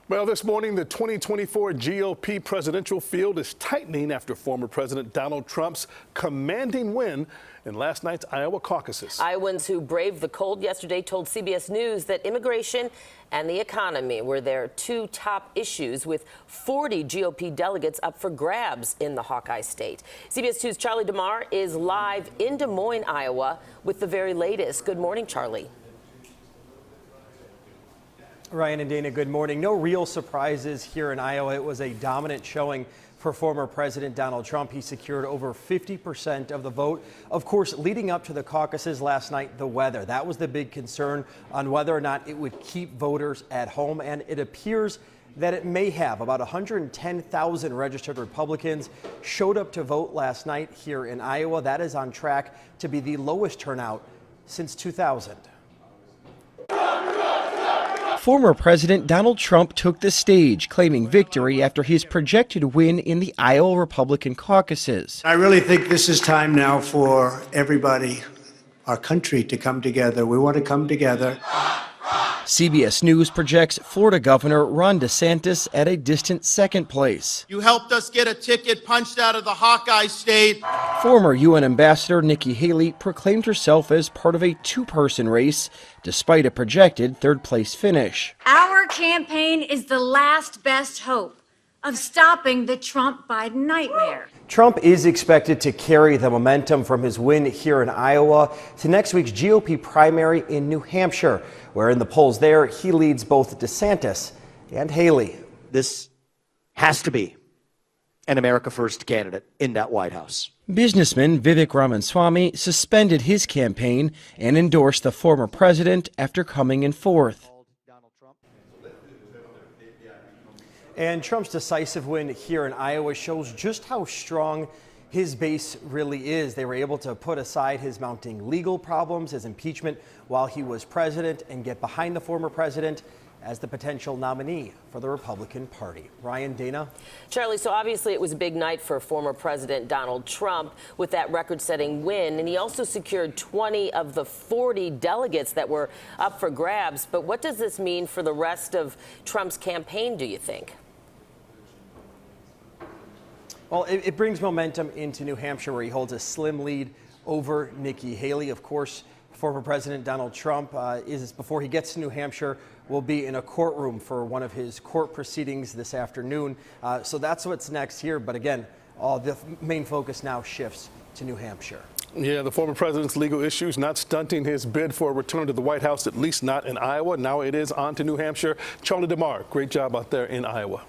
Well, this morning, the 2024 GOP presidential field is tightening after former President Donald Trump's commanding win in last night's Iowa caucuses. Iowans who braved the cold yesterday told CBS News that immigration and the economy were their two top issues, with 40 GOP delegates up for grabs in the Hawkeye state. CBS 2's Charlie DeMar is live in Des Moines, Iowa, with the very latest. Good morning, Charlie. Ryan and Dana, good morning. No real surprises here in Iowa. It was a dominant showing for former President Donald Trump. He secured over 50% of the vote. Of course, leading up to the caucuses last night, the weather. That was the big concern on whether or not it would keep voters at home, and it appears that it may have. About 110,000 registered Republicans showed up to vote last night here in Iowa. That is on track to be the lowest turnout since 2000. Former President Donald Trump took the stage, claiming victory after his projected win in the Iowa Republican caucuses. I really think this is time now for everybody, our country, to come together. We want to come together. CBS News projects Florida Governor Ron DeSantis at a distant second place. You helped us get a ticket punched out of the Hawkeye state. Former UN Ambassador Nikki Haley proclaimed herself as part of a two-person race, despite a projected third-place finish. Our campaign is the last best hope of stopping the Trump-Biden nightmare. Trump is expected to carry the momentum from his win here in Iowa to next week's GOP primary in New Hampshire, where in the polls there, he leads both DeSantis and Haley. This has to be an America First candidate in that White House. Businessman Vivek Ramaswamy suspended his campaign and endorsed the former president after coming in fourth. And Trump's decisive win here in Iowa shows just how strong his base really is. They were able to put aside his mounting legal problems, his impeachment while he was president, and get behind the former president as the potential nominee for the Republican Party. Ryan, Dana? Charlie, so obviously it was a big night for former President Donald Trump with that record-setting win, and he also secured 20 of the 40 delegates that were up for grabs. But what does this mean for the rest of Trump's campaign, do you think? Well, it brings momentum into New Hampshire, where he holds a slim lead over Nikki Haley. Of course, former President Donald Trump before he gets to New Hampshire, will be in a courtroom for one of his court proceedings this afternoon. So that's what's next here. But again, the main focus now shifts to New Hampshire. Yeah, the former president's legal issues not stunting his bid for a return to the White House, at least not in Iowa. Now it is on to New Hampshire. Charlie DeMar, great job out there in Iowa.